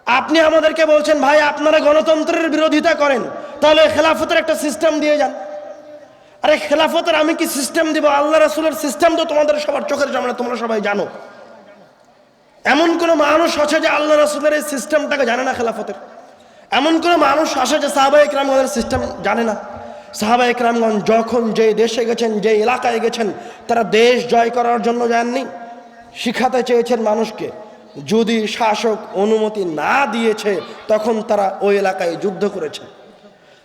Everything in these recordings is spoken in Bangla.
আপনি আমাদেরকে বলছেন ভাই আপনারা গণতন্ত্রের বিরোধিতা করেন, তাহলে খেলাফতের একটা সিস্টেম দিয়ে যান। আরে খেলাফতের আমি কি সিস্টেম দিব? আল্লাহ রাসূলের সিস্টেম তো তোমাদের সবার চোখের সামনে, তোমরা সবাই জানো। এমন কোন মানুষ আছে যে আল্লাহ রাসূলের এই সিস্টেমটাকে জানে না খেলাফতের? এমন কোন মানুষ আছে যে সাহাবায়ে কেরামগণের সিস্টেম জানে না? সাহাবায়ে কেরামগণ যখন যে দেশে গেছেন, যে এলাকায় গেছেন, তারা দেশ জয় করার জন্য যাননি, শিখাতে চেয়েছেন মানুষকে। যদি শাসক অনুমতি না দিয়েছে তখন তারা ওই এলাকায় যুদ্ধ করেছে,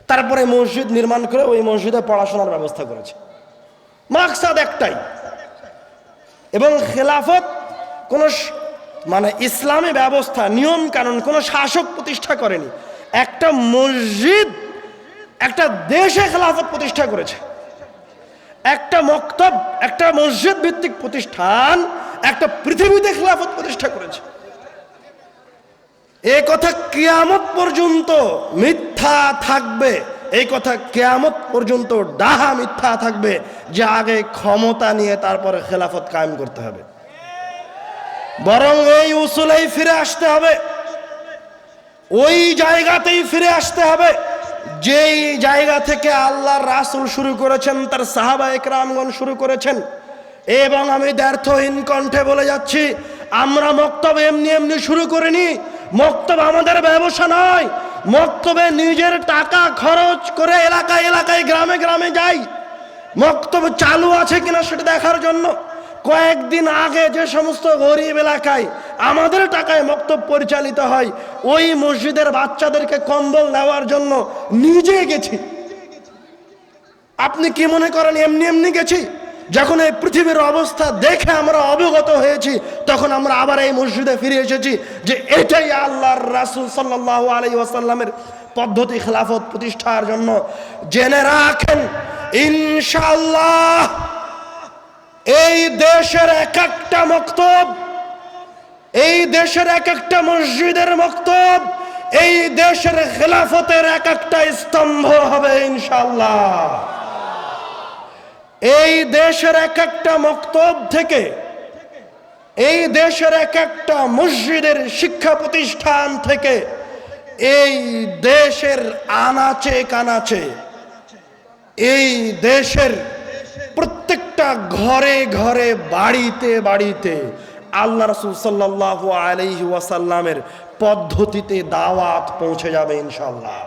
তারপরে মসজিদ নির্মাণ করে ওই মসজিদে পড়াশোনার ব্যবস্থা করেছে। মাকসাদ একটাই। এবং খেলাফত কোন মানে ইসলামী ব্যবস্থা, নিয়ম কানুন কোন শাসক প্রতিষ্ঠা করেনি। একটা মসজিদ একটা দেশে খেলাফত প্রতিষ্ঠা করেছে, একটা মক্তব, একটা মসজিদ ভিত্তিক প্রতিষ্ঠান একটা পৃথিবীতে খেলাফত প্রতিষ্ঠা করেছে। এই কথা কিয়ামত পর্যন্ত মিথ্যা থাকবে, এই কথা কিয়ামত পর্যন্ত ডাহা মিথ্যা থাকবে যে আগে ক্ষমতা নিয়ে তারপরে খেলাফত কায়েম করতে হবে। বরং এই উসুলেই ফিরে আসতে হবে, ওই জায়গাতেই ফিরে আসতে হবে যেই জায়গা থেকে আল্লাহর রাসূল শুরু করেছেন, তার সাহাবায়ে কেরামগণ শুরু করেছেন। এবং আমি দ্ব্যর্থহীন কণ্ঠে বলে যাচ্ছি, আমরা মক্তব এমনি এমনি শুরু করিনি। মক্তব আমাদের ব্যবসা নয়। মক্তবে নিজের টাকা খরচ করে এলাকায় এলাকায় গ্রামে গ্রামে যাই, মক্তব চালু আছে কিনা সেটা দেখার জন্য। কয়েকদিন আগে যে সমস্ত গরিব এলাকায় আমাদের টাকায় মক্তব পরিচালিত হয়, ওই মসজিদের বাচ্চাদেরকে কম্বল দেওয়ার জন্য নিজে গেছি। আপনি কি মনে করেন এমনি এমনি গেছি? যখন এই পৃথিবীর অবস্থা দেখে আমরা অবগত হয়েছি, তখন আমরা আবার এই মসজিদে ফিরে এসেছি যে এটাই আল্লাহর রাসূল সাল্লাল্লাহু আলাইহি ওয়াসাল্লামের পদ্ধতি খেলাফত প্রতিষ্ঠার জন্য। জেনে রাখেন, ইনশাআল্লাহ এই দেশের এক একটা মক্তব, এই দেশের এক একটা মসজিদের মক্তব, এই দেশের খেলাফতের এক একটা স্তম্ভ হবে ইনশাআল্লাহ। এই দেশের এক একটা মক্তব থেকে, এই দেশের এক একটা মসজিদের শিক্ষা প্রতিষ্ঠান থেকে, এই দেশের আনাচে কানাচে, এই দেশের প্রত্যেকটা ঘরে ঘরে বাড়িতে বাড়িতে আল্লাহ রাসূল সাল্লাল্লাহু আলাইহি ওয়াসাল্লামের পদ্ধতিতে দাওয়াত পৌঁছে যাবে ইনশাআল্লাহ।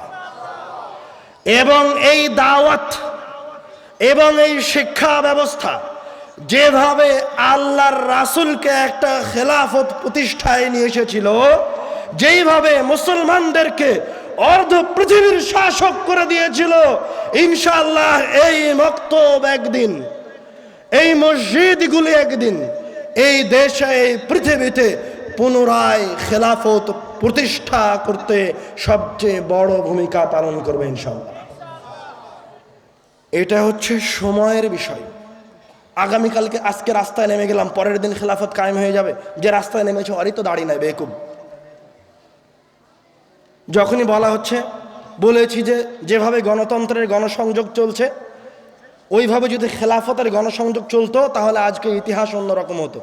এবং এই দাওয়াত এবং এই শিক্ষা ব্যবস্থা যেভাবে আল্লাহর রাসূলকে একটা খেলাফত প্রতিষ্ঠায় নিয়ে এসেছিল, যেইভাবে মুসলমানদেরকে অর্ধ পৃথিবীর শাসক করে দিয়েছিল, ইনশাআল্লাহ এই মক্তব একদিন, এই মসজিদগুলি একদিন এই দেশে, এই পৃথিবীতে পুনরায় খেলাফত প্রতিষ্ঠা করতে সবচেয়ে বড় ভূমিকা পালন করবে ইনশাআল্লাহ। এটা হচ্ছে সময়ের বিষয়। আগামীকালকে আজকে রাস্তায় নেমে গেলাম, পরের দিন খেলাফত কায়েম হয়ে যাবে। যে রাস্তায় নেমেছে ওরই তো দাড়ি নাই, বেকুব। যখনই বলা হচ্ছে, বলেছি যে যেভাবে গণতন্ত্রের গণসংযোগ চলছে, ওইভাবে যদি খেলাফতের গণসংযোগ চলতো তাহলে আজকে ইতিহাস অন্যরকম হতো।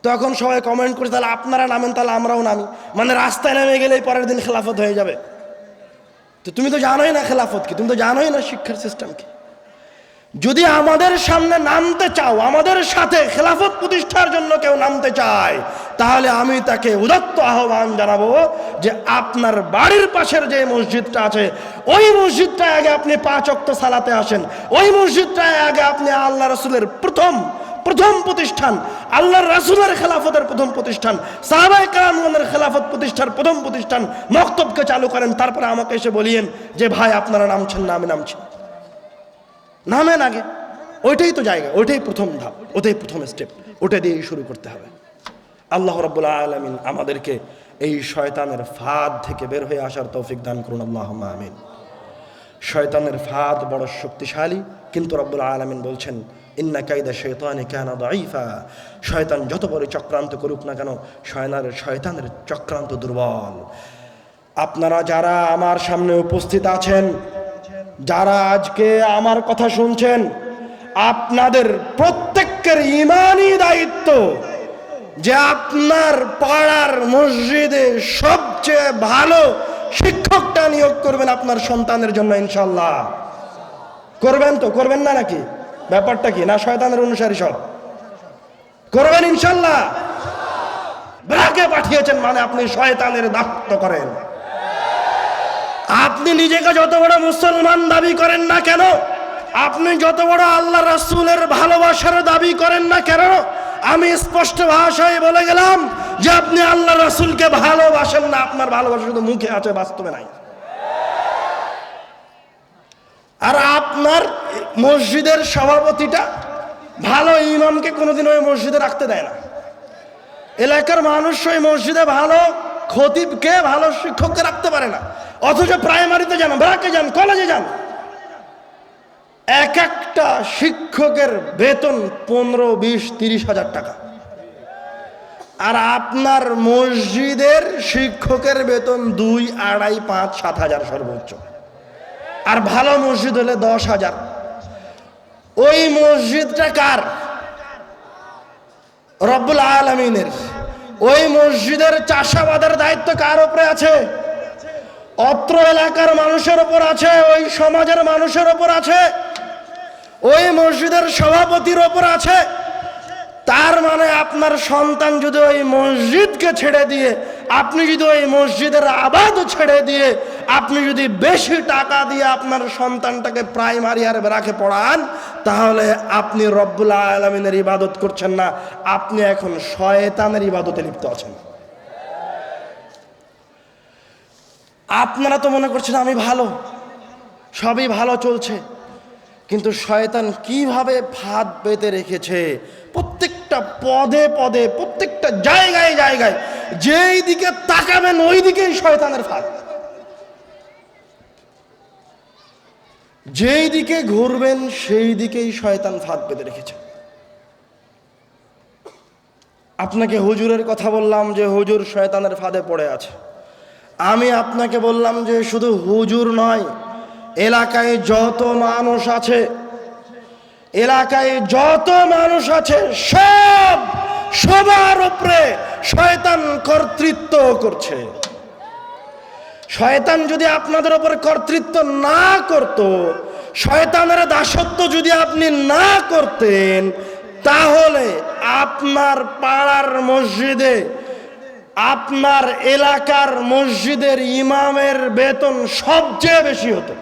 তখন সবাই কমেন্ট করছে তাহলে আপনারা নামেন, তাহলে আমরাও নামি। মানে রাস্তায় নেমে গেলেই পরের দিন খেলাফত হয়ে যাবে। তো তুমি তো জানোই না খেলাফত কি, তুমি তো জানোই না শিক্ষার সিস্টেম কি। যদি আমাদের সামনে নামতে চাও, আমাদের সাথে খেলাফত প্রতিষ্ঠার জন্য কেউ নামতে চায়, তাহলে আমি তাকে উদাত্ত আহ্বান জানাবো যে আপনার বাড়ির পাশের যে মসজিদটা আছে, ওই মসজিদটায় আগে আপনি 5 ওয়াক্ত সালাতে আসেন। ওই মসজিদটায় আগে আপনি আল্লাহ রাসূলের প্রথম প্রতিষ্ঠান, আল্লাহর রাসূলের খেলাফতের প্রথম প্রতিষ্ঠান, সাহাবায়ে কেরামগণের খেলাফত প্রতিষ্ঠার প্রথম প্রতিষ্ঠান মক্তবকে চালু করেন। তারপরে আমাকে এসে বলিয়েন যে ভাই আপনারা নামছেন না, আমি নামছি। নামেন আগে, ওইটাই তো জায়গা, ওইটাই প্রথম ধাপ, ওটাই প্রথম স্টেপ, ওটা দিয়েই শুরু করতে হবে। আল্লাহ রাব্বুল আলামিন আমাদেরকে এই শয়তানের ফাঁদ থেকে বের হয়ে আসার তৌফিক দান করুন, আল্লাহুম্মা আমিন। শয়তানের ফাঁদ বড় শক্তিশালী, কিন্তু রাব্বুল আলামিন বলছেন ইন্না কাইদা শাইতানি কানা দাঈফা। শয়তান যত বড় চক্রান্ত করুক না কেন, শয়তানের চক্রান্ত দুর্বল। আপনারা যারা আমার সামনে উপস্থিত আছেন, যারা আজকে আমার কথা শুনছেন, আপনাদের প্রত্যেকের ঈমানি দায়িত্ব যে আপনার পাড়ার মসজিদে সব সবচেয়ে ভালো শিক্ষকটা নিয়োগ করবেন আপনার সন্তানের জন্য ইনশাল্লাহ। করবেন তো? করবেন না নাকি? ব্যাপারটা কি? না শয়তানের অনুসারী সব? করবেন ইনশাল্লাহ। ব্রাকে পাঠিয়েছেন মানে আপনি শয়তানের দাসত্ব করেন। আপনি নিজেকে যত বড় মুসলমান দাবি করেন না কেন, আপনি যত বড় আল্লাহ রাসূলের ভালোবাসার দাবি করেন না কেন, আমি স্পষ্ট ভাষায় বলে গেলাম যে আপনি আল্লাহ রাসূলকে ভালোবাসেন না। আপনার ভালোবাসা শুধু মুখে আছে, বাস্তবে নাই। আর আপনার মসজিদের সভাপতিটা ভালো ইমামকে কোনোদিন ওই মসজিদে রাখতে দেয় না। এলাকার মানুষ ওই মসজিদে ভালো খতিবকে, ভালো শিক্ষককে রাখতে পারে না। অথচ প্রাইমারিতে যান, ব্রাকে যান, কলেজে যান, এক একটা শিক্ষকের বেতন 15, 20, 30 হাজার টাকা। আর আপনার মসজিদের শিক্ষকের বেতন 2, 2.5, 5, 7 হাজার সর্বোচ্চ। আর ভালো মসজিদ হলে 10 হাজার। ওই মসজিদটা কার? রব্বুল আলামিনের। ওই মসজিদের চাষাবাদের দায়িত্ব কার উপরে আছে? অত্র এলাকার মানুষের উপর আছে, ওই সমাজের মানুষের উপর আছে, ওই মসজিদের সভাপতির উপর আছে। তার মানে আপনার সন্তান যদি ওই মসজিদকে ছেড়ে দিয়ে, আপনি যদি ওই মসজিদের আবাদ ছেড়ে দিয়ে, আপনি যদি বেশি টাকা দিয়ে আপনার সন্তানটাকে প্রাইমারি আর ব্রাকে পড়ান, তাহলে আপনি রব্বুল আলামিনের ইবাদত করছেন না, আপনি এখন শয়তানের ইবাদতে লিপ্ত আছেন। আপনারা তো মনে করছেন আমি ভালো, সবই ভালো চলছে, কিন্তু শয়তান কিভাবে ফাঁদ পেতে রেখেছে প্রত্যেকটা পদে পদে, প্রত্যেকটা জায়গায় জায়গায়। যেই দিকে তাকাবেন ওই দিকেই শয়তানের ফাঁদ, যেই দিকে ঘুরবেন সেই দিকেই শয়তান ফাঁদ পেতে রেখেছে। আপনাকে হুজুরের কথা বললাম যে হুজুর শয়তানের ফাঁদে পড়ে আছে। আমি আপনাকে বললাম যে শুধু হুজুর নয়, এলাকায় যত মানুষ আছে, এলাকায় যত মানুষ আছে সবার উপরে শয়তান কর্তৃত্ব করছে। শয়তান যদি আপনাদের উপর কর্তৃত্ব না করত, শয়তানের দাসত্ব যদি আপনি না করতেন, তাহলে আপনার পাড়ার মসজিদে, আপনার এলাকার মসজিদের ইমামের বেতন সবচেয়ে বেশি হতো।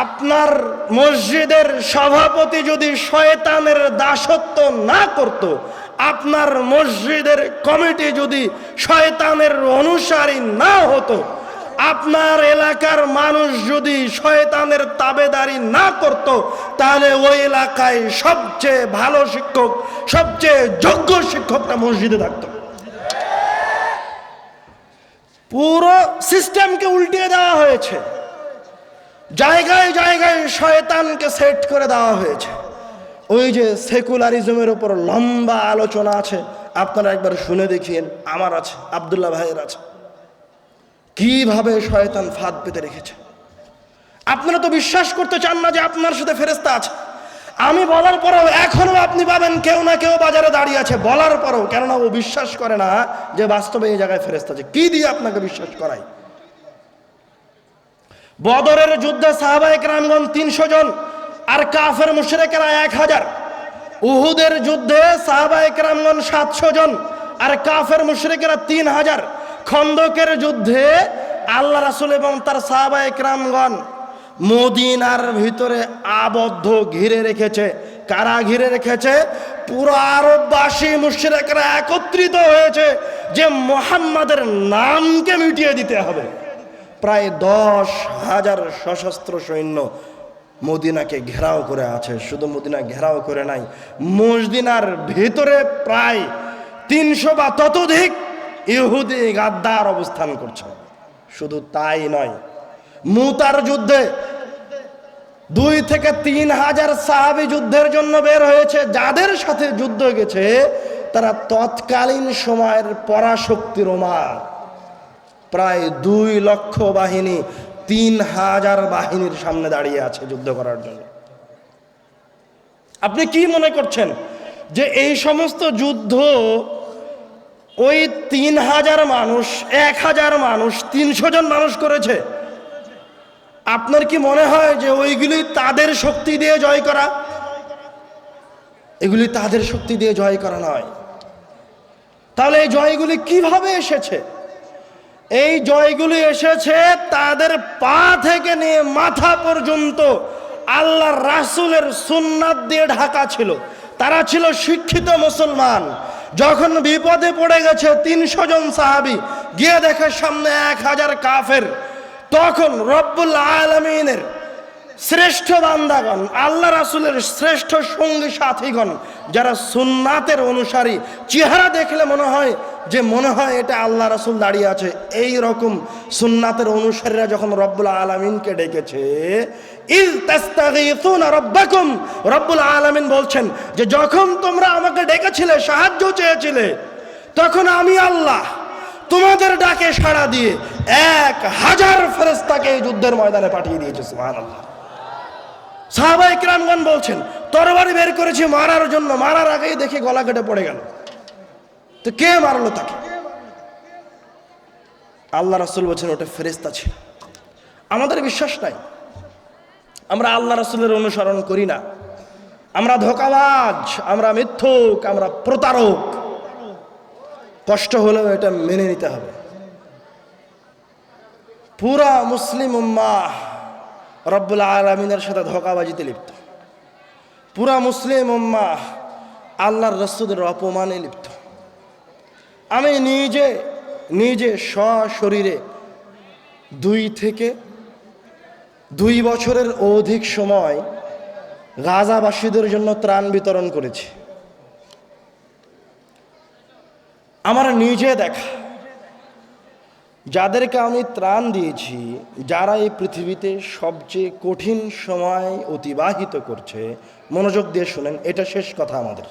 আপনার মসজিদের সভাপতি যদি শয়তানের দাসত্ব না করত, আপনার মসজিদের কমিটি যদি শয়তানের অনুসারী না হতো, আপনার এলাকার মানুষ যদি শয়তানের তাবেদারি না করত, তাহলে ওই এলাকায় সবচেয়ে ভালো শিক্ষক, সবচেয়ে যোগ্য শিক্ষকটা মসজিদে থাকতো। পুরো সিস্টেমকে উল্টিয়ে দেওয়া হয়েছে, জায়গায় জায়গায় শয়তানকে সেট করে দেওয়া হয়েছে। ওই যে সেকুলারিজমের উপর লম্বা আলোচনা আছে, আপনারা একবার শুনে দেখিয়েন। আমার আছে, আব্দুল্লাহ ভাইয়ের আছে, কিভাবে শয়তান ফাঁদ পেতে রেখেছে। আপনারা তো বিশ্বাস করতে চান না যে আপনার সাথে ফেরেশতা আছে। আমি বলার পরেও এখনো আপনি পাবেন কেউ না কেউ বাজারে দাঁড়িয়ে আছে, বলার পরেও, কেননা ও বিশ্বাস করে না যে বাস্তবে এই জায়গায় ফেরেশতা আছে। কি দিয়ে আপনাকে বিশ্বাস করাই? বদরের যুদ্ধে সাহাবায়ে কেরামগণ 300 জন আর কাফের মুশরিকেরা 1000। উহুদের যুদ্ধে সাহাবায়ে কেরামগণ 700 জন আর কাফের মুশরিকেরা 3000। খন্দকের যুদ্ধে আল্লাহ রাসূল এবং তার সাহাবায়ে কেরামগণ মদিনার ভিতরে আবদ্ধ ঘিরে রেখেছে। কারা ঘিরে রেখেছে? পুরো আরববাসী মুশরিকরা একত্রিত হয়েছে যে মুহাম্মাদের নামকে মিটিয়ে দিতে হবে। প্রায় 10,000 সশস্ত্র সৈন্য মদিনাকে ঘেরাও করে আছে। শুধু মদিনা ঘেরাও করে নাই, মদিনার ভিতরে প্রায় 300 বা ততোধিক ইহুদি গাদ্দার অবস্থান করছে। শুধু তাই নয়, মুতার যুদ্ধে 2 থেকে 3 হাজার সাহাবী যুদ্ধের জন্য বের হয়েছে। যাদের সাথে যুদ্ধ গেছে তারা তৎকালীন সময়ের পরাশক্তি রোমান। প্রায় 2 লক্ষ বাহিনী 3,000 বাহিনীর সামনে দাঁড়িয়ে আছে যুদ্ধ করার জন্য। আপনি কি মনে করছেন যে এই সমস্ত যুদ্ধ ওই 3000 মানুষ, 1000 মানুষ, 300 জন মানুষ করেছে। আপনার কি মনে হয় যে ওইগুলি তাদের শক্তি দিয়ে জয় করা? এগুলি তাদের শক্তি দিয়ে জয় করা নয়। তাহলে এই জয়গুলি কিভাবে এসেছে? এই জয়গুলি এসেছে তাদের পা থেকে নিয়ে মাথা পর্যন্ত আল্লাহর রাসূলের সুন্নাত দিয়ে ঢাকা ছিল। তারা ছিল শিক্ষিত মুসলমান। যখন বিপদে পড়ে গেছে 300 জন সাহাবী, গিয়ে দেখে সামনে 1000 কাফের, তখন রব্বুল আলামিনের শ্রেষ্ঠ বান্দাগণ, আল্লাহ রাসূলের শ্রেষ্ঠ সঙ্গী সাথীগণ, যারা সুন্নাতের অনুসারী, চেহারা দেখলে মনে হয় এটা আল্লাহ রাসূল দাঁড়িয়ে আছে, এই রকম সুন্নাতের অনুসারীরা যখন রব্বুল আলামিনকে ডেকেছে, ইয তাস্তাগীসুনা রাব্বাকুম, রব্বুল আলামিন বলছেন যে যখন তোমরা আমাকে ডেকেছিলে, সাহায্য চেয়েছিলে, তখন আমি আল্লাহ তোমাদের ডাকে সাড়া দিয়ে 1000 ফেরেশতাকে এই যুদ্ধের ময়দানে পাঠিয়ে দিয়েছে। সুবহানাল্লাহ। সাহাবায়ে কিরামগণ বলছেন তরবারি বের করেছি মারার জন্য, মারার আগেই দেখি গলা কেটে পড়ে গেল। তো কে মারলো তাকে? আল্লাহ রাসূল বলছেন ওটা ফেরেশতা ছিল। আমাদের বিশ্বাস নাই, আমরা আল্লাহ রাসূলের অনুসরণ করি না, আমরা ধোঁকাবাজ, আমরা মিথ্যুক, আমরা প্রতারক। কষ্ট হলেও এটা মেনে নিতে হবে। পুরা মুসলিম উম্মাহ রব্বুল আলামিনের সাথে ধোঁকাবাজিতে লিপ্ত। পুরা মুসলিম উম্মাহ আল্লাহর রাসূলের অপমানে লিপ্ত। আমি নিজে সশরীরে 2 থেকে 2 বছরের অধিক সময় গাজাবাসীদের জন্য ত্রাণ বিতরণ করেছি। আমার নিজে দেখা, যাদেরকে আমি ত্রাণ দিয়েছি, যারা এই পৃথিবীতে সবচেয়ে কঠিন সময় অতিবাহিত করছে, মনোযোগ দিয়ে শুনেন, এটা শেষ কথা আমাদের,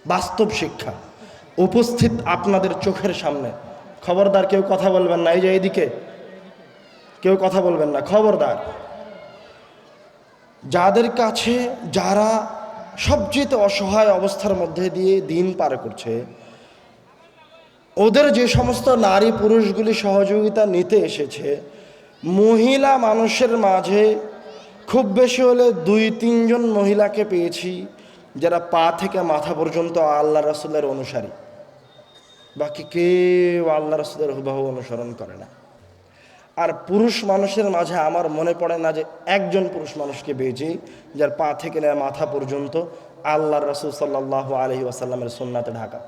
বাস্তব শিক্ষা উপস্থিত আপনাদের চোখের সামনে। খবরদার কেউ কথা বলবেন না, এই যে এইদিকে কেউ কথা বলবেন না, খবরদার। যাদের কাছে, যারা সবচেয়ে অসহায় অবস্থার মধ্যে দিয়ে দিন পার করছে, ওদের যে সমস্ত নারী পুরুষগুলি সহযোগিতা নিতে এসেছে, মহিলা মানুষের মাঝে খুব বেশি হলে 2-3 জন মহিলাকে পেয়েছি যারা পা থেকে মাথা পর্যন্ত আল্লাহ রাসূলের অনুসারী। বাকি কেউ আল্লাহ রাসূলের হুবহু অনুসরণ করে না। আর পুরুষ মানুষের মাঝে আমার মনে পড়ে না যে একজন পুরুষ মানুষকে পেয়েছি যার পা থেকে মাথা পর্যন্ত আল্লাহর রাসূল সাল্লাল্লাহু আলাইহি ওয়াসাল্লামের সুন্নাতে ঢাকা।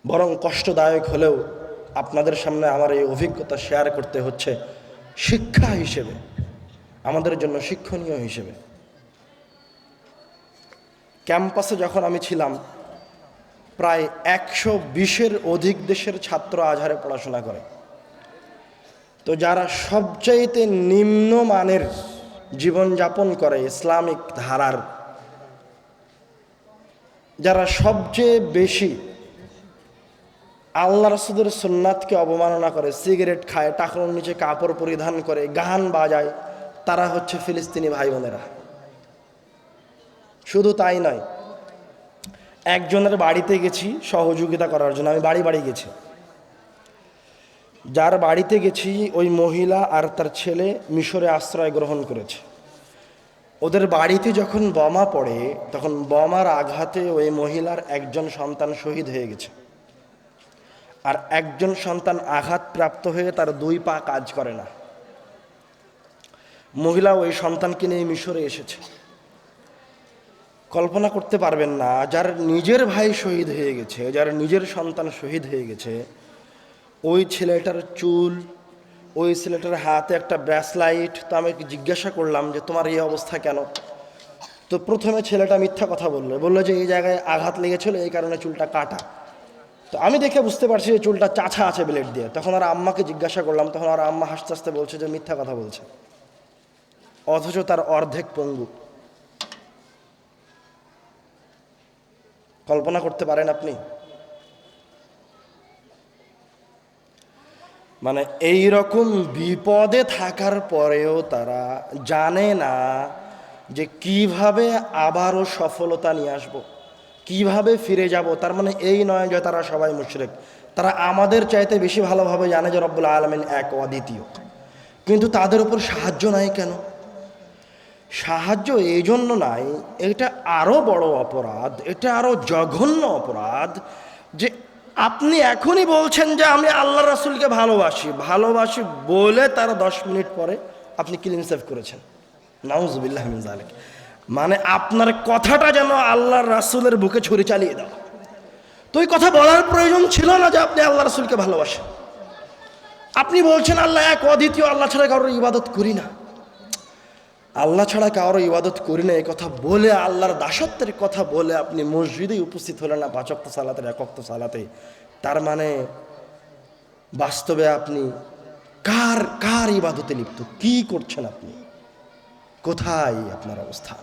বরং কষ্টদায়ক হলেও আপনাদের সামনে আমার এই অভিজ্ঞতা শেয়ার করতে হচ্ছে শিক্ষা হিসেবে, আমাদের জন্য শিক্ষণীয় হিসেবে। ক্যাম্পাসে যখন আমি ছিলাম, প্রায় 120-এর অধিক দেশের ছাত্র আজহারে পড়াশোনা করে। তো যারা সবচাইতে নিম্নমানের জীবনযাপন করে ইসলামিক ধারার, যারা সবচেয়ে বেশি আল্লাহ রাসূলের সুন্নাতকে অবমাননা করে, সিগারেট খায়, টাকনোর নিচে কাপড় পরিধান করে, গান বাজায়, তারা হচ্ছে ফিলিস্তিনি ভাই বোনেরা। শুধু তাই নয়, একজনের বাড়িতে গেছি সহযোগিতা করার জন্য, আমি বাড়ি গেছি। যার বাড়িতে গেছি ওই মহিলা আর তার ছেলে মিশরে আশ্রয় গ্রহণ করেছে। ওদের বাড়িতে যখন বোমা পড়ে, তখন বোমার আঘাতে ওই মহিলার একজন সন্তান শহীদ হয়ে গেছে, আর একজন সন্তান আঘাতপ্রাপ্ত হয়ে তার 2 পা কাজ করে না। মহিলা ওই সন্তানকে নিয়ে মিশরে এসেছে। কল্পনা করতে পারবেন না, যার নিজের ভাই শহীদ হয়ে গেছে, যার নিজের সন্তান শহীদ হয়ে গেছে, ওই ছেলেটার চুল, ওই ছেলেটার হাতে একটা ব্রেসলাইট। তো আমি জিজ্ঞাসা করলাম যে তোমার এই অবস্থা কেন? তো প্রথমে ছেলেটা মিথ্যা কথা বললো যে এই জায়গায় আঘাত লেগেছিল, এই কারণে চুলটা কাটা। তো আমি দেখে বুঝতে পারছি যে চুলটা চাছা আছে ব্লেড দিয়ে। তখন আর আম্মাকে জিজ্ঞাসা করলাম, তখন আর আম্মা হাসতে হাসতে বলছে যে মিথ্যা কথা বলছে, অথচ তার অর্ধেক পঙ্গু। কল্পনা করতে পারেন আপনি? মানে এই রকম বিপদে থাকার পরেও তারা জানে না যে কিভাবে আবারও সফলতা নিয়ে আসবো, কিভাবে ফিরে যাব, তার মানে এই নয় যে তারা সবাই মুশরিক। তারা আমাদের চাইতে বেশি ভালোভাবে জানে যে রব্বুল আলামিন এক অদ্বিতীয়, কিন্তু তাদের উপর সাহায্য নাই কেন? সাহায্য এই জন্য নাই, এটা আরো বড় অপরাধ, এটা আরো জঘন্য অপরাধ যে আপনি এখনই বলছেন যে আমি আল্লাহ রাসূলকে ভালোবাসি, ভালোবাসি বলে তার 10 মিনিট পরে আপনি ক্লিন সেভ করেছেন। নাউজুবিল্লাহ মিন যালিক। মানে আপনার কথাটা যেন আল্লাহর রাসূলের বুকে ছুরি চালিয়ে দাও। তো এই কথা বলার প্রয়োজন ছিল না যে আপনি আল্লাহ রাসূলকে ভালোবাসেন। আপনি বলছেন আল্লাহ এক অদ্বিতীয়, আল্লাহ ছাড়া কারোর ইবাদত করি না, আল্লাহ ছাড়া কারো ইবাদত করি না, এই কথা বলে আল্লাহর দাসত্বের কথা বলে আপনি মসজিদে উপস্থিত হলেন না 5 ওয়াক্ত সালাতের 1 ওয়াক্ত সালাতে। তার মানে বাস্তবে আপনি কার কার ইবাদতে লিপ্ত, কি করছেন আপনি, কোথায় আপনার অবস্থান?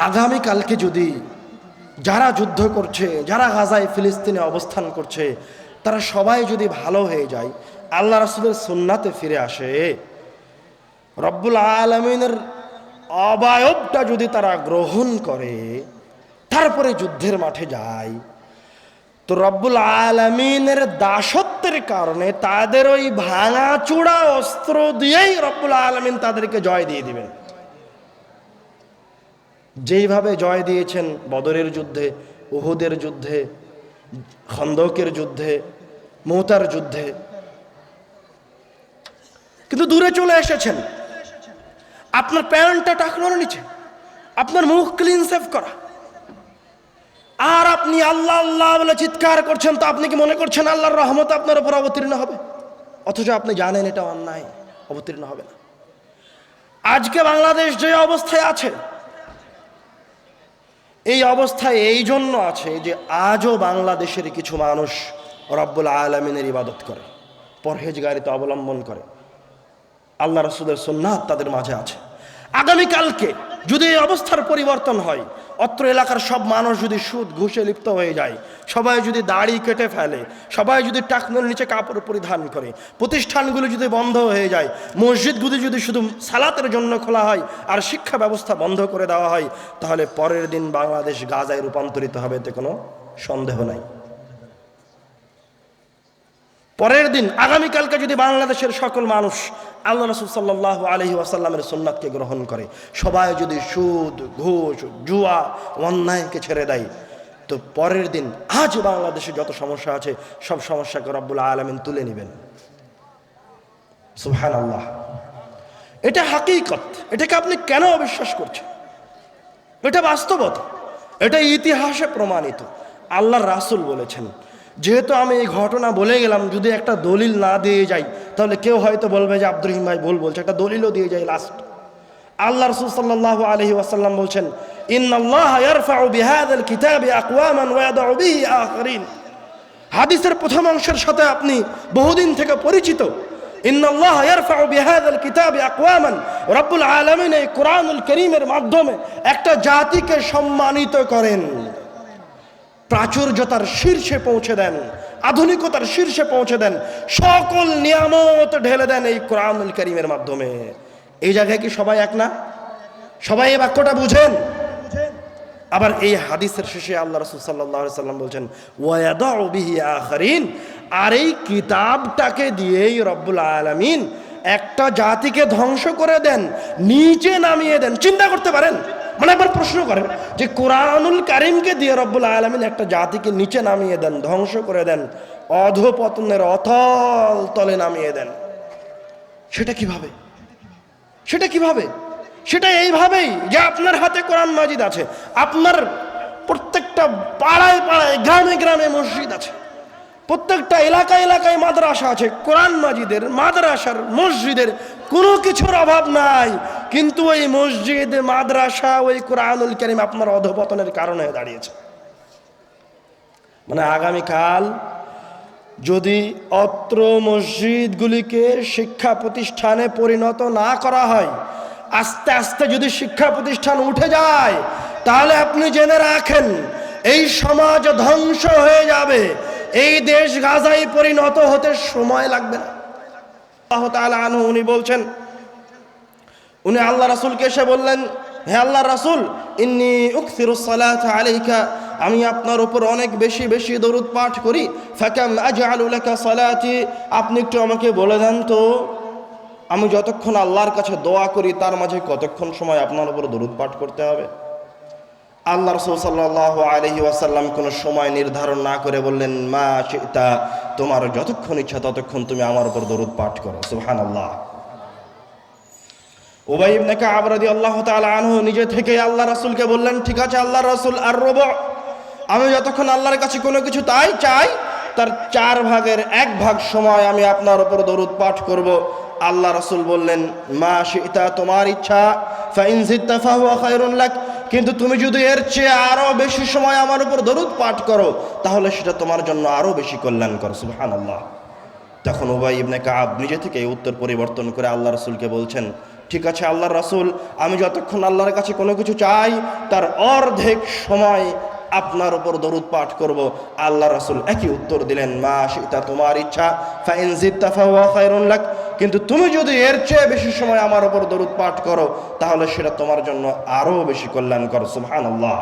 আগামীকালকে যদি যারা যুদ্ধ করছে, যারা গাজায় ফিলিস্তিনে অবস্থান করছে, তারা সবাই যদি ভালো হয়ে যায়, আল্লাহ রাসূলের সুন্নাতে ফিরে আসে, রব্বুল আলামিনের অবয়বটা যদি তারা গ্রহণ করে, তারপরে যুদ্ধের মাঠে যায়, তো রব্বুল আলামিনের দাসত্বের কারণে তাদের ওই ভাঙাচোরা অস্ত্র দিয়েই রব্বুল আলামিন তাদেরকে জয় দিয়ে দিবেন। যেইভাবে জয় দিয়েছেন বদরের যুদ্ধে, উহুদের যুদ্ধে, খন্দকের যুদ্ধে, মুতার যুদ্ধে। কিন্তু দূরে চলে এসেছেন, আপনার প্যান্টটা টাকনোর নিচে, আপনার মুখ ক্লিন সেভ করা, আর আপনি আল্লাহ আল্লাহ বলে চিৎকার করছেন। তো আপনি কি মনে করছেন আল্লাহর রহমত আপনার উপর অবতীর্ণ হবে? অথচ আপনি জানেন এটা অন্যায়, অবতীর্ণ হবে না। আজকে বাংলাদেশ যে অবস্থায় আছে, এই অবস্থায় এই জন্য আছে যে আজও বাংলাদেশের কিছু মানুষ রব্বুল আলামিনের ইবাদত করে, পরহেজগারিতা অবলম্বন করে, আল্লাহ রাসূলের সুন্নাত তাদের মাঝে আছে। আগামীকালকে যদি এই অবস্থার পরিবর্তন হয়, অত্র এলাকার সব মানুষ যদি সুদ ঘুষে লিপ্ত হয়ে যায়, সবাই যদি দাড়ি কেটে ফেলে, সবাই যদি টাকনোর নিচে কাপড় পরিধান করে, প্রতিষ্ঠানগুলো যদি বন্ধ হয়ে যায়, মসজিদগুলি যদি শুধু সালাতের জন্য খোলা হয় আর শিক্ষা ব্যবস্থা বন্ধ করে দেওয়া হয়, তাহলে পরের দিন বাংলাদেশ গাজায় রূপান্তরিত হবে, এতে কোনো সন্দেহ নাই। পরের দিন আগামীকালকে যদি বাংলাদেশের সকল মানুষ আল্লাহ রাসূল সাল্লাল্লাহু আলাইহি ওয়াসাল্লামের সুন্নাতকে গ্রহণ করে, সবাই যদি সুদ ঘুষ জুয়া অন্যায়কে ছেড়ে দেয়, তো পরের দিন আজ বাংলাদেশে যত সমস্যা আছে সব সমস্যাকে রব্বুল আলামিন তুলে নেবেন। সুবহানাল্লাহ। এটা হাকিকত। এটাকে আপনি কেন অবিশ্বাস করছেন? এটা বাস্তবতা, এটা ইতিহাসে প্রমাণিত। আল্লাহর রাসূল বলেছেন, যেহেতু আমি এই ঘটনা বলে গেলাম, যদি একটা দলিল না দিয়ে যাই তাহলে কেউ হয়তো বলবে যে আব্দুর রহিম ভাই ভুল বলছে, একটা দলিলও দিয়ে যাই লাস্ট। আল্লাহ রাসূল সাল্লাল্লাহু আলাইহি ওয়াসাল্লাম বলছেন, ইন্নাল্লাহা ইয়ারফাউ বিহাযাল কিতাবি আকওয়ামান ওয়া ইয়াদউ বিহি আখারিন। হাদিসের প্রথম অংশের সাথে আপনি বহুদিন থেকে পরিচিত। ইন্নাল্লাহা ইয়ারফাউ বিহাযাল কিতাবি আকওয়ামান, রব্বুল আলামিন এই কোরআনুল কারীমের মাধ্যমে একটা জাতিকে সম্মানিত করেন, প্রাচুর্যতার শীর্ষে পৌঁছে দেন, আধুনিকতার শীর্ষে পৌঁছে দেন, সকল নিয়ামত ঢেলে দেন এই কোরআনুল কারীমের মাধ্যমে। এই জায়গায় কি সবাই এক না? সবাই এই বাক্যটা বুঝেন? আবার এই হাদিসের শেষে আল্লাহ রাসূল সাল্লাল্লাহু আলাইহি সাল্লাম বলছেন, ওয়া ইয়াদউ বিহি আখারিন, আর এই কিতাবটাকে দিয়েই রব্বুল আলামিন একটা জাতিকে ধ্বংস করে দেন, নিচে নামিয়ে দেন। চিন্তা করতে পারেন? মানে একবার প্রশ্ন করেন যে কোরআনুল কারীমকে দিয়ে রব্বুল আলামিন একটা জাতিকে নিচে নামিয়ে দেন, ধ্বংস করে দেন, অধঃপতনের অতল তলে নামিয়ে দেন। সেটা কিভাবে? সেটা কিভাবে? সেটা এইভাবেই যে আপনার হাতে কোরআন মাজিদ আছে, আপনার প্রত্যেকটা পাড়ায় পাড়ায় গ্রামে গ্রামে মসজিদ আছে, প্রত্যেকটা এলাকায় এলাকায় মাদ্রাসা আছে, কোরআন মাজিদের মাদ্রাসার মসজিদের কোনো কিছুর অভাব নাই, কিন্তু ওই মসজিদ মাদ্রাসা ওই কোরআনুল কারীম আপনার অধঃপতনের কারণ হয়ে দাঁড়িয়েছে। মানে আগামীকাল যদি অত্র মসজিদগুলিকে শিক্ষা প্রতিষ্ঠানে পরিণত না করা হয়, আস্তে আস্তে যদি শিক্ষা প্রতিষ্ঠান উঠে যায়, তাহলে আপনি জেনে রাখেন এই সমাজ ধ্বংস হয়ে যাবে, এই দেশ গাজায় পরিণত হতে সময় লাগবে না। আল্লাহ তাআলা আনহু উনি বলছেন, উনি আল্লাহ রাসূলকে এসে বললেন, হে আল্লাহর রাসূল, ইন্নী উকসিরুস সালাতা আলাইকা, আমি আপনার উপর অনেক বেশি বেশি দরুদ পাঠ করি। ফাকাম আজআলু লাকা সালাতি, আপনি একটু আমাকে বলে দেন তো আমি যতক্ষণ আল্লাহর কাছে দোয়া করি তার মাঝে কতক্ষণ সময় আপনার উপর দরুদ পাঠ করতে হবে? আল্লাহ রাসূল সাল্লাল্লাহু আলাইহি ওয়াসাল্লাম কোনো সময় নির্ধারণ না করে বললেন, মা শিতা, তোমার যতক্ষণ ইচ্ছা ততক্ষণ তুমি আমার উপর দরুদ পাঠ করো। সুবহানাল্লাহ। উবাই ইবনে কাব রাদিয়াল্লাহু তাআলা আনহু নিজে থেকে আল্লাহ রাসূলকে বললেন, ঠিক আছে আল্লাহর রাসূল, আর রুবু, আমি যতক্ষণ আল্লাহর কাছে কোনো কিছু চাই তার 4 ভাগের 1 ভাগ সময় আমি আপনার উপর দরুদ পাঠ করব। আল্লাহ রাসূল বললেন, মা শিতা, তোমার ইচ্ছা, ফাইন জিদতা ফাহুয়া খায়রুন লাক, কিন্তু তুমি যদি এর চেয়ে আরো বেশি সময় আমার উপর দরুদ পাঠ করো তাহলে সেটা তোমার জন্য আরো বেশি কল্যাণকর। সুবহানাল্লাহ। তখন উবাই ইবনে কাব নিজে থেকে এই উত্তর পরিবর্তন করে আল্লাহ রাসূলকে বলছেন, ঠিক আছে আল্লাহর রাসূল, আমি যতক্ষণ আল্লাহর কাছে কোনো কিছু চাই তার অর্ধেক সময় আপনার উপর দরুদ পাঠ করব। আল্লাহ রাসূল একই উত্তর দিলেন, মা শিতা, তোমার ইচ্ছা, ফাইন জিদতা ফাহুয়া খায়রুন লাক, কিন্তু তুমি যদি এর চেয়ে বেশি সময় আমার উপর দরুদ পাঠ করো তাহলে সেটা তোমার জন্য আরো বেশি কল্যাণকর। সুবহানাল্লাহ।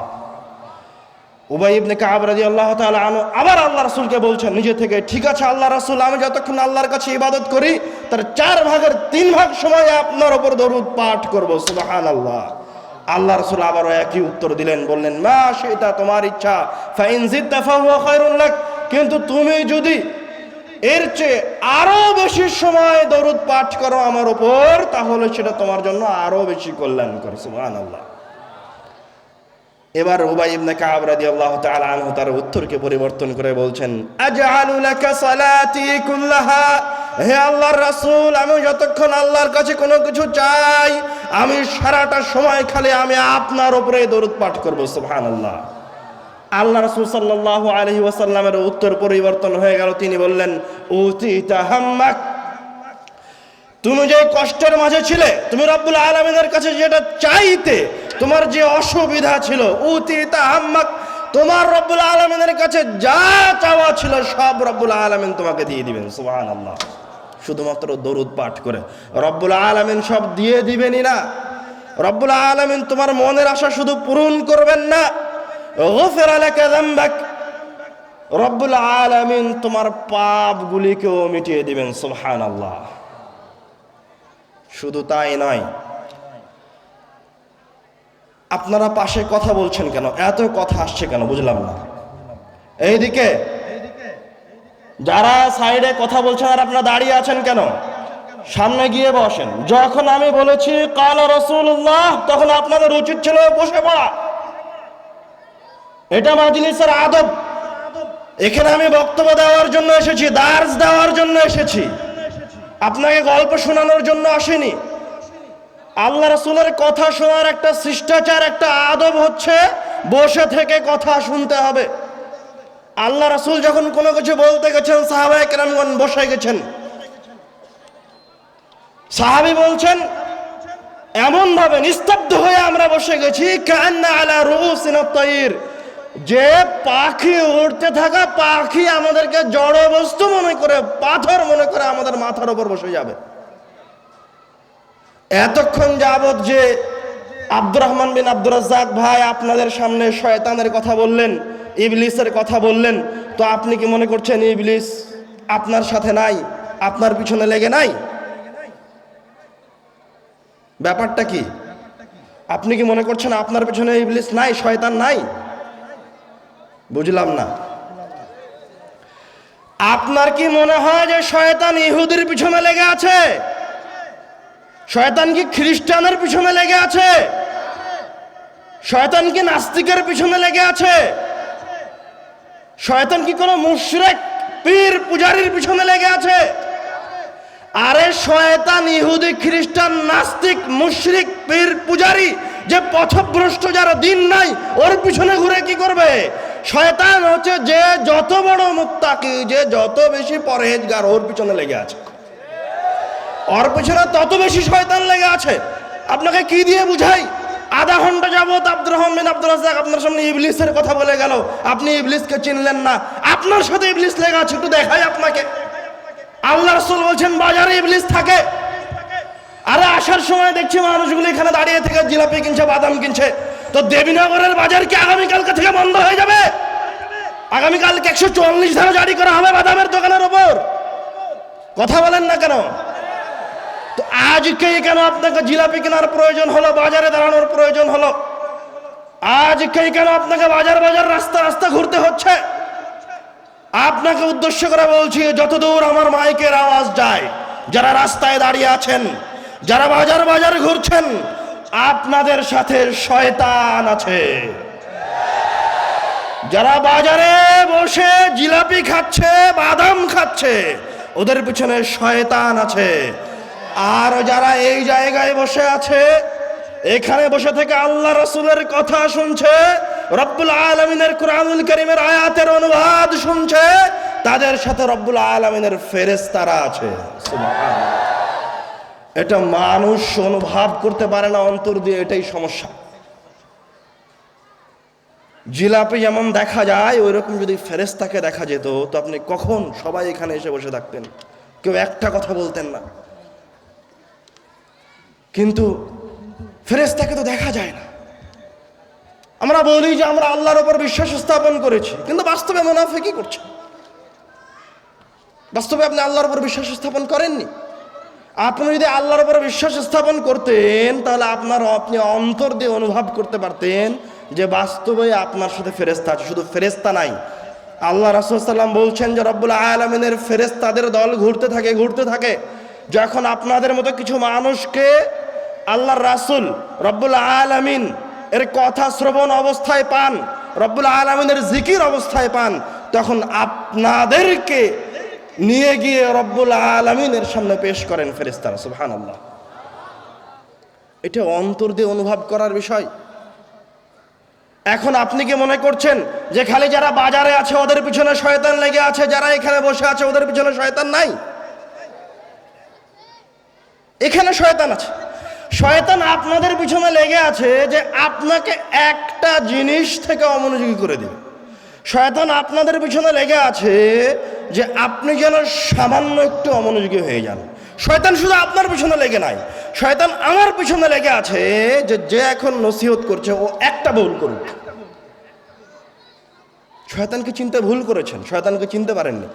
উবাই ইবনে কাব রাদিয়াল্লাহু তাআলা আনহু আবার আল্লাহ রাসূলকে বলছেন নিজে থেকে, ঠিক আছে আল্লাহ রাসূল, আমি যতক্ষণ আল্লাহর কাছে ইবাদত করি তার 4 ভাগের 3 ভাগ সময় আপনার উপর দরুদ পাঠ করব। সুবহানাল্লাহ। আল্লাহ রাসূল আবারও একই উত্তর দিলেন, বললেন, মা শিতা, তোমার ইচ্ছা, ফাইন জিদতা ফাহুয়া খায়রুন লাক, কিন্তু তুমি যদি এর চেয়ে আরো বেশি সময় দরুদ পাঠ করো আমার উপর তাহলে সেটা তোমার জন্য আরো বেশি কল্যাণকর। সুবহানাল্লাহ। এবার উবাই ইবনে কাব রাদিয়াল্লাহু তাআলা আনহু তার উত্তরকে পরিবর্তন করে বলছেন, আজআলু লাকা সালাতি কুল্লাহা, হে আল্লাহর রাসূল, আমি যতক্ষণ আল্লাহর কাছে কোনো কিছু চাই আমি সারাটা সময় খালি আমি আপনার উপরে দরুদ পাঠ করব। সুবহানাল্লাহ। আল্লাহ রাসূল সাল্লাল্লাহু আলাইহি ওয়াসাল্লামের উত্তর পরিবর্তন হয়ে গেল। তিনি বললেন, উতিতা হাম্মাক, তুমি যে কষ্টের মাঝে ছিলে, তুমি রব্বুল আলামিনের কাছে যেটা চাইতে, তোমার যে অসুবিধা ছিল, উতিতা হাম্মাক, তোমার রব্বুল আলামিনের কাছে যা চাওয়া ছিল সব রব্বুল আলামিন তোমাকে দিয়ে দিবেন। সুবহানাল্লাহ। শুধুমাত্র দরুদ পাঠ করে রব্বুল আলামিন সব দিয়ে দিবেনই না, রব্বুল আলামিন তোমার মনের আশা শুধু পূরণ করবেন না, গফিরা লাকা যামবাক, রব্বুল আলামিন তোমার পাপগুলিকেও মিটিয়ে দিবেন। সুবহানাল্লাহ। শুধু তাই নয়, আপনারা পাশে কথা বলছেন কেন? এত কথা আসছে কেন বুঝলাম না। এইদিকে যারা সাইডে কথা বলছেন আর আপনারা দাঁড়িয়ে আছেন কেন? সামনে গিয়ে বসেন। যখন আমি বলেছি কালা রাসূলুল্লাহ তখন আপনাদের উচিত ছিল বসে পড়া। এটা মাজলিসের আদব। এখানে আমি বক্তব্য দেওয়ার জন্য এসেছি, দার্স দেওয়ার জন্য এসেছি, আপনাকে গল্প শোনানোর জন্য আসেনি। আল্লাহ রাসূলের কথা শোনার একটা শিষ্টাচার, একটা আদব হচ্ছে বসে থেকে কথা শুনতে হবে। আল্লাহ রাসূল যখন কোনো কিছু বলতে গেছেন সাহাবায়ে কেরামগণ বসে গেছেন। সাহাবী বলছেন এমন ভাবে নিস্তব্ধ হয়ে আমরা বসে গেছি, কান্না আলা রুউসিনা তায়র, যে পাখি উড়তে থাকা পাখি আমাদেরকে জড় বস্তু মনে করে, পাথর মনে করে আমাদের মাথার উপর বসে যাবে। এতক্ষণ যাবত যে আব্দুর রহমান বিন আব্দুর রাজ্জাক ভাই আপনাদের সামনে শয়তানের কথা বললেন, ইবলিসের কথা বললেন, তো আপনি কি মনে করছেন ইবলিস আপনার সাথে নাই, আপনার পিছনে লেগে নাই? ব্যাপারটা কি? আপনি কি মনে করছেন আপনার পিছনে ইবলিস নাই, শয়তান নাই? বুঝলাম না। আপনার কি মনে হয় যে শয়তান ইহুদির পিছনে লেগে আছে? শয়তান কি খ্রিস্টানের পিছনে লেগে আছে? শয়তান কি নাস্তিকের পিছনে লেগে আছে? শয়তান কি কোনো মুশরিক পীর পূজারীর পিছনে লেগে আছে? আরে শয়তান ইহুদি খ্রিস্টান নাস্তিক মুশরিক পীর পূজারী যে পথভ্রষ্ট, যারা দিন নাই, ওর পিছনে ঘুরে কি করবে? শয়তান হচ্ছে যে যত বড় মুত্তাকি, যে যত বেশি পরহেজগার, ওর পিছনে লেগে আছে। ওর পিছনে তত বেশি শয়তান লেগে আছে। আপনাকে কি দিয়ে বুঝাই? আধা ঘন্টা যাবত আব্দুর রহমান বিন আব্দুর রাজ্জাক আপনার সামনে ইবলিসের কথা বলে গেল, আপনি ইবলিসকে চিনলেন না। আপনার সাথে ইবলিস লেগে আছে, একটু দেখাই আপনাকে। আল্লাহ রাসূল বলছেন বাজারে ইবলিস থাকে। আরে আসার সময় দেখছি মানুষগুলো এখানে দাঁড়িয়ে থেকে জিলাপি কিনছে, বাদাম কিনছে। তো দেবীনগরের বাজার কি আগামীকালকে থেকে বন্ধ হয়ে যাবে? আগামীকালকে 144 ধারা জারি করা হবে বাদামের দোকানের ওপর। কথা বলেন না কেন? তো আজকেই কেন আপনাকে জিলাপি কেনার প্রয়োজন হলো, বাজারে দাঁড়ানোর প্রয়োজন হলো? আজকেই কেন আপনাকে বাজার বাজার রাস্তা রাস্তা ঘুরতে হচ্ছে? আপনাকে উদ্দেশ্য করে বলছি, যতদূর আমার মাইকের আওয়াজ যায়, যারা রাস্তায় দাঁড়িয়ে আছেন, যারা বাজার বাজার ঘুরছেন, আপনাদের সাথে শয়তান আছে। যারা বাজারে বসে জিলাপি খাচ্ছে, বাদাম খাচ্ছে, ওদের পিছনে শয়তান আছে। আর যারা এই জায়গায় বসে আছে, এখানে বসে থেকে আল্লাহ রাসূলের কথা শুনছে, রব্বুল আলামিনের কুরআনুল কারীমের আয়াতের অনুবাদ শুনছে, তাদের সাথে রব্বুল আলামিনের ফেরেশতারা আছে। সুবহানাল্লাহ। এটা মানুষ অনুভব করতে পারে না অন্তর দিয়ে, এটাই সমস্যা। জিলাপি যেমন দেখা যায়, ওই রকম যদি ফেরেশতাকে দেখা যেত, তো আপনি কখন সবাই এখানে এসে বসে থাকতেন, কেউ একটা কথা বলতেন না। কিন্তু ফেরেশতাকে তো দেখা যায় না। আমরা বলি যে আমরা আল্লাহর উপর বিশ্বাস স্থাপন করেছি, কিন্তু বাস্তবে মুনাফিকি করছে। বাস্তবে আপনি আল্লাহর উপর বিশ্বাস স্থাপন করেননি। আপনি যদি আল্লাহর উপর বিশ্বাস স্থাপন করতেন, তাহলে আপনি অন্তর দিয়ে অনুভব করতে পারতেন যে বাস্তবে আপনার সাথে ফেরেশতা আছে। শুধু ফেরেশতা নাই, আল্লাহ রাসূল সাল্লাল্লাহু আলাইহি ওয়াসাল্লাম বলছেন যে রব্বুল আলামিনের ফেরেশতাদের দল ঘুরতে থাকে। যখন আপনাদের মতো কিছু মানুষকে আল্লাহর রাসূল রব্বুল আলামিন এর কথা শ্রবণ অবস্থায় পান, রব্বুল আলামিনের জিকির অবস্থায় পান, তখন আপনাদেরকে নিয়ে গিয়ে রব্বুল আলামিনের সামনে পেশ করেন ফেরেশতারা। সুবহানাল্লাহ। এটা অন্তর দিয়ে অনুভব করার বিষয়। এখন আপনি কি মনে করছেন যে খালি যারা বাজারে আছে ওদের পিছনে শয়তান লেগে আছে, যারা এখানে বসে আছে ওদের পিছনে শয়তান নাই? এখানে শয়তান আছে। শয়তান আপনাদের পিছনে লেগে আছে যে আপনাকে একটা জিনিস থেকে অমনোযোগী করে দিবে। শয়তান আপনাদের পিছনে লেগে আছে যে আপনি যেন সামান্য একটু অমনোযোগী হয়ে যান। শয়তান শুধু আপনার পিছনে লেগে নাই, শয়তান আমার পিছনে লেগে আছে যে এখন নসিহত করছে ও একটা ভুল করুক। শয়তানকে চিনতে ভুল করেছেন, শয়তানকে চিনতে পারেননি।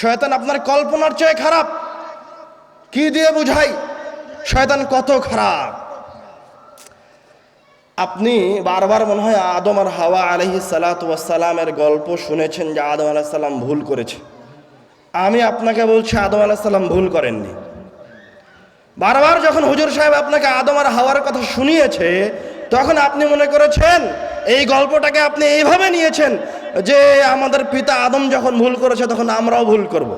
শয়তান আপনার কল্পনার চেয়ে খারাপ। কি দিয়ে বুঝাই শয়তান কত খারাপ? আপনি বারবার মনে হয় আদম আর হাওয়া আলাইহিস সালাতু ওয়াস সালামের গল্প শুনেছেন যে আদম আলাইহিস সালাম ভুল করেছে। আমি আপনাকে বলছি আদম আলাইহিস সালাম ভুল করেননি। বারবার যখন হুজুর সাহেব আপনাকে আদম আর হাওয়ার কথা শুনিয়েছে, তখন আপনি মনে করেছেন, এই গল্পটাকে আপনি এইভাবে নিয়েছেন যে আমাদের পিতা আদম যখন ভুল করেছে তখন আমরাও ভুল করব।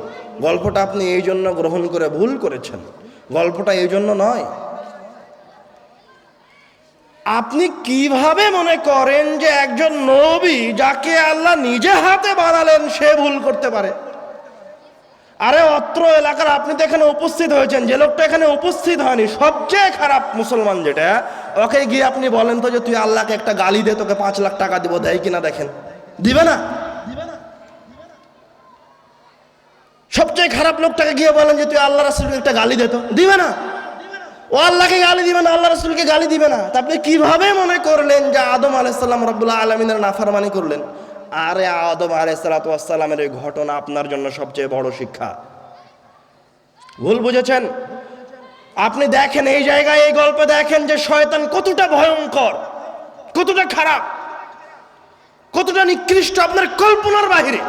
গল্পটা আপনি এই জন্য গ্রহণ করে ভুল করেছেন, গল্পটা এই জন্য নয়। আপনি কিভাবে মনে করেন যে একজন নবী যাকে আল্লাহ নিজে হাতে বানালেন সে ভুল করতে পারে? আরে অত্র এলাকার আপনি তো এখানে উপস্থিত হয়েছেন, যে লোকটা এখানে উপস্থিত হয়নি, সবচেয়ে খারাপ মুসলমান যেটা, ওকে গিয়ে আপনি বলেন তো যে তুই আল্লাহকে একটা গালি দে, তোকে 5 লাখ টাকা দিব, দেয় কিনা দেখেন? দিবে না। সবচেয়ে খারাপ লোকটাকে গিয়ে বলেন যে তুই আল্লাহ রাসূলকে একটা গালি দে, তো দিবে না। ও আল্লাহকে গালি দিবে না, আল্লাহ রাসূলকে গালি দিবে না। তা আপনি কিভাবে মনে করলেন যে আদম আলাইহিস সালাম রব্বুল আলামিনের নাফরমানি করলেন? আরে আদম আলাইহিস সালাতু ওয়াস সালামের এই ঘটনা আপনার জন্য সবচেয়ে বড় শিক্ষা। ভুল বুঝেছেন। আপনি দেখেন এই জায়গায়, এই গল্পে দেখেন যে শয়তান কতটা ভয়ঙ্কর, কতটা খারাপ, কতটা নিকৃষ্ট, আপনার কল্পনার বাহিরে।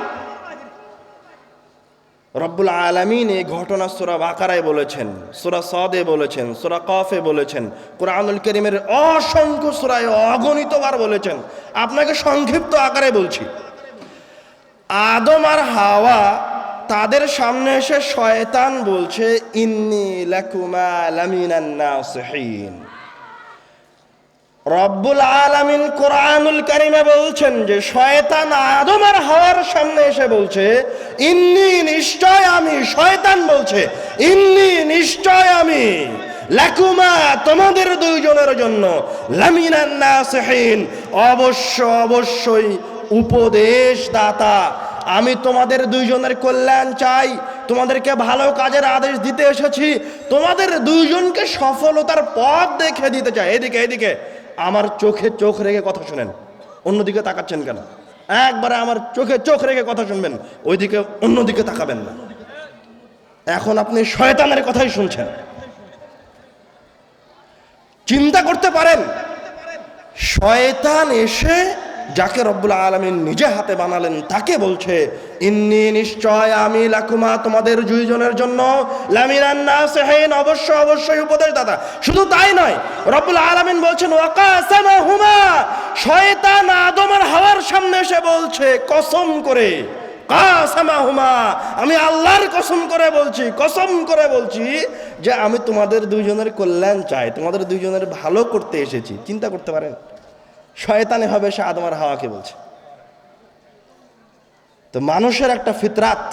রব্বুল আলামিন এই ঘটনা সূরা বাকারায় বলেছেন, সূরা সাদে বলেছেন, সূরা কফে বলেছেন, কুরআনুল কারীমের অসংখ্য সূরায় অগণিতবার বলেছেন। আপনাকে সংক্ষিপ্ত আকারে বলছি। আদম আর হাওয়া তাদের সামনে এসে শয়তান বলছে, ইন্নী লাকুমা লামিনান নাসিহিন। রব্বুল আলামিন কুরআনুল কারীমে বলছেন যে শয়তান আদম আর হাওয়ার সামনে এসে বলছে, ইন্নী নিশ্চয় আমি, শয়তান বলছে ইন্নী নিশ্চয় আমি, লাকুমা তোমাদের দুইজনের জন্য, লামিনান নাসিহিন অবশ্যই উপদেশ দাতা। আমি তোমাদের দুইজনের কল্যাণ চাই, তোমাদেরকে ভালো কাজের আদেশ দিতে এসেছি, তোমাদের দুইজনকে সফলতার পথ দেখে দিতে চাই। এদিকে এদিকে আমার চোখে চোখ রেখে কথা শুনেন, অন্যদিকে তাকাচ্ছেন কেন? একবারে আমার চোখে চোখ রেখে কথা শুনবেন, ওইদিকে অন্যদিকে তাকাবেন না। এখন আপনি শয়তানের কথাই শুনছেন। চিন্তা করতে পারেন, শয়তান এসে যাকে রব্বুল আলামিন নিজে হাতে বানালেন তাকে বলছে, ইন্নী নিশ্চয় আমি লাকুমা তোমাদের দুইজনের জন্য লামিনান নাসিহিন অবশ্যই উপদেশদাতা। শুধু তাই নয়, রব্বুল আলামিন বলছেন ওয়াকাসামাহুমা, শয়তান আদম আর হাওয়ার সামনে এসে বলছে কসম করে, কাসামাহুমা আমি আল্লাহর কসম করে বলছি যে আমি তোমাদের দুইজনের কল্যাণ চাই, তোমাদের দুইজনের ভালো করতে এসেছি। চিন্তা করতে পারেন, শয়তান এভাবে সে আদম আর হাওয়াকে বলছে। তো মানুষের একটা ফিতরাত,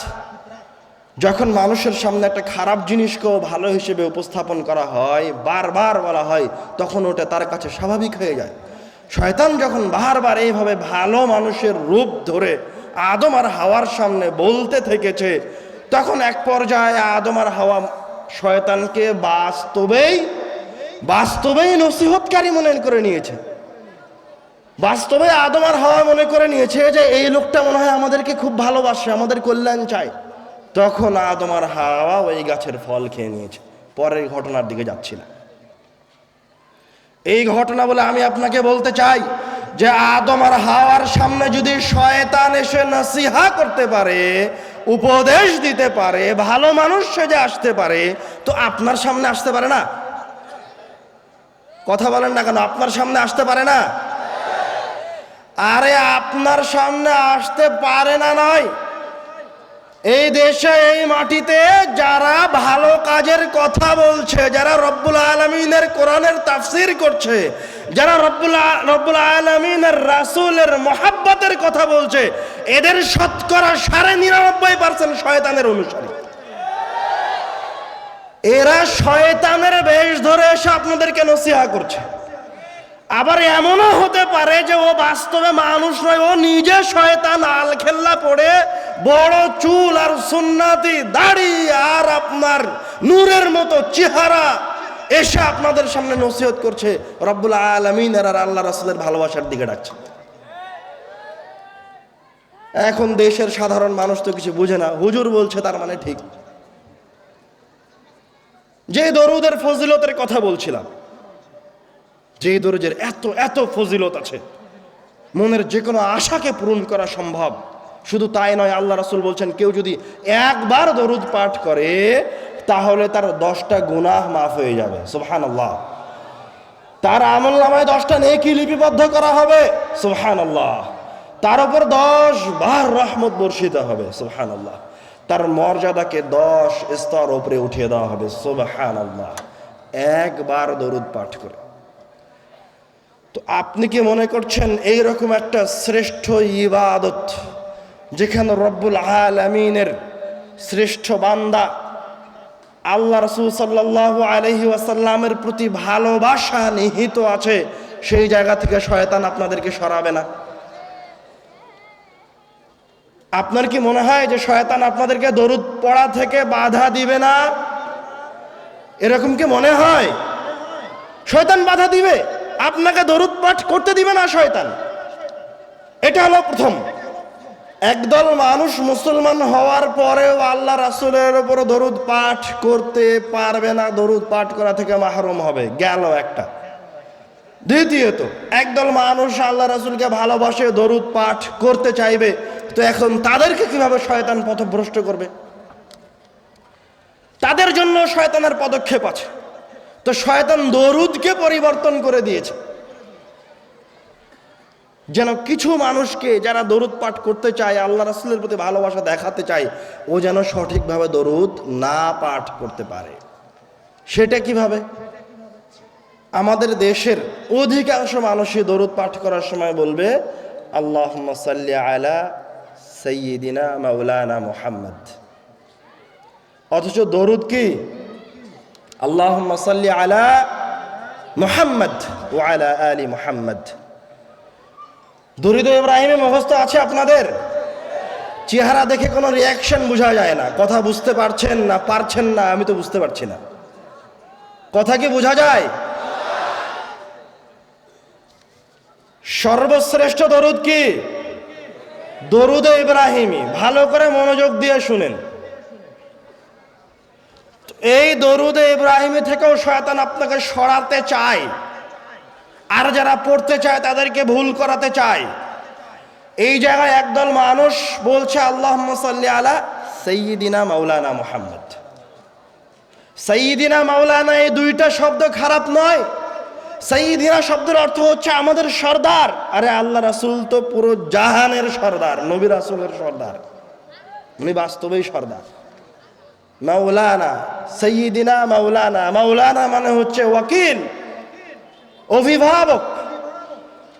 যখন মানুষের সামনে একটা খারাপ জিনিসকেও ভালো হিসেবে উপস্থাপন করা হয়, বারবার বলা হয়, তখন ওটা তার কাছে স্বাভাবিক হয়ে যায়। শয়তান যখন বারবার এইভাবে ভালো মানুষের রূপ ধরে আদম আর হাওয়ার সামনে বলতে থেকেছে, তখন এক পর্যায়ে আদম আর হাওয়া শয়তানকে বাস্তবেই নসিহতকারী মনে করে নিয়েছে। বাস্তবে আদম আর হাওয়া মনে করে নিয়েছে যে এই লোকটা মনে হয় আমাদেরকে খুব ভালোবাসে, আমাদের কল্যাণ চায়। তখন আদম আর হাওয়া ওই গাছের ফল খেয়ে নিয়েছে। পরের ঘটনার দিকে যাচ্ছি না, এই ঘটনা বলে আমি আপনাকে বলতে চাই যে আদম আর হাওয়ার সামনে যদি শয়তান এসে নসিহা করতে পারে, উপদেশ দিতে পারে, ভালো মানুষ সেজে আসতে পারে, তো আপনার সামনে আসতে পারে না? কথা বলেন না কেন? আপনার সামনে আসতে পারে না? আরে আপনার সামনে আসতে পারে না নয়, এই দেশে এই মাটিতে যারা ভালো কাজের কথা বলছে, যারা রব্বুল আলামিনের কোরআনের তাফসীর করছে, যারা রব্বুল আলামিনের রাসূলের মহব্বতের কথা বলছে, এদের শতকরা 99.5% শয়তানের অনুসারী। এরা শয়তানের বেশ ধরে এসে আপনাদেরকে নসিহা করছে। আবার এমনও হতে পারে যে ও বাস্তবে মানুষ নয়, ও নিজে শয়তান, আলখেল্লা পড়ে বড় চুল আর সুন্নাতি দাড়ি আর আপনার নূরের মতো চেহারা এসে আপনাদের সামনে নসিহত করছে, রব্বুল আলামিন আর আল্লাহ রাসূলের ভালোবাসার দিকে ডাকছে। এখন দেশের সাধারণ মানুষ তো কিছু বুঝে না, হুজুর বলছে তার মানে ঠিক। যে দরুদের ফজিলতের কথা বলছিলাম, যে দরুদের এত ফজিলত আছে, মনের যে কোনো আশাকে পূরণ করা সম্ভব। শুধু তাই নয়, আল্লাহ রাসূল বলছেন কেউ যদি একবার দরুদ পাঠ করে তাহলে তার 10টা গুনাহ মাফ হয়ে যাবে। সুবহানাল্লাহ। তার আমলনামায় 10টা নেকি লিপিবদ্ধ করা হবে। সুবহানাল্লাহ। তার উপর 10 বার রহমত বর্ষিত হবে। সুবহানাল্লাহ। তার মর্যাদাকে 10 স্তর উপরে উঠিয়ে দেওয়া হবে। সুবহানাল্লাহ। একবার দরুদ পাঠ করে। তো আপনি কি মনে করছেন এইরকম একটা শ্রেষ্ঠ ইবাদত, যেখানে রব্বুল আলামিনের শ্রেষ্ঠ বান্দা আল্লাহ রাসূল সাল্লাল্লাহু আলাইহি ওয়াসাল্লামের প্রতি ভালোবাসা নিহিত আছে, সেই জায়গা থেকে শয়তান আপনাদেরকে সরাবে না? আপনার কি মনে হয় যে শয়তান আপনাদেরকে দরুদ পড়া থেকে বাধা দিবে না? এরকম কি মনে হয়? শয়তান বাধা দিবে, আপনাকে দরুদ পাঠ করতে দিবে না শয়তান। এটা হলো প্রথম। একদল মানুষ মুসলমান হওয়ার পরেও আল্লাহ রাসূলের উপর দরুদ পাঠ করতে পারবে না, দরুদ পাঠ করা থেকে মাহরুম হবে, গেল একটা। দ্বিতীয়ত, একদল মানুষ আল্লাহ রাসূলকে ভালোবাসে, দরুদ পাঠ করতে চাইবে, তো এখন তাদেরকে কিভাবে শয়তান পথভ্রষ্ট করবে? তাদের জন্য শয়তানের পদক্ষেপ আছে। তো শয়তান দরুদকে পরিবর্তন করে দিয়েছে, যেন কিছু মানুষকে যারা দরুদ পাঠ করতে চায়, আল্লাহ রাসূলের প্রতি ভালোবাসা দেখাতে চায়, ও যেন সঠিকভাবে দরুদ না পাঠ করতে পারে। সেটা কিভাবে? আমাদের দেশের অধিকাংশ মানুষই দরুদ পাঠ করার সময় বলবে আল্লাহুম্মা সাল্লি আলা সাইয়্যিদিনা মাওলানা মুহাম্মদ। অথচ দরুদ কি? আল্লাহুম্মা সাল্লি আলা মুহাম্মদ ওয়া আলা আলি মুহাম্মদ। দরুদ ইব্রাহিমে মুখস্থ আছে আপনাদের? চেহারা দেখে কোনো রিয়াকশন বোঝা যায় না। কথা বুঝতে পারছেন না পারছেন না, আমি তো বুঝতে পারছি না। কথা কি বোঝা যায়? সর্বশ্রেষ্ঠ দরুদ কি? দরুদে ইব্রাহিমি। ভালো করে মনোযোগ দিয়ে শুনেন। এই দরুদে ইব্রাহিমি থেকেও শয়তান আপনাকে সরাতে চায়, আর যারা পড়তে চায় তাদেরকে ভুল করাতে চায়। এই জায়গায় একদল মানুষ বলছে আল্লাহুম্মা সাল্লি আলা সাইয়্যিদিনা মাওলানা মুহাম্মদ। সাইয়্যিদিনা মাওলানা এই দুইটা শব্দ খারাপ নয়। সাইয়্যিদিনা শব্দের অর্থ হচ্ছে আমাদের সর্দার। আরে আল্লাহ রাসূল তো পুরো জাহানের সর্দার, নবী রাসূলের সর্দার, উনি বাস্তবেই সর্দার। মাওলানা, সাইয়্যিদিনা মাওলানা, মাওলানা মানে হচ্ছে ওয়াকিল, অভিভাবক।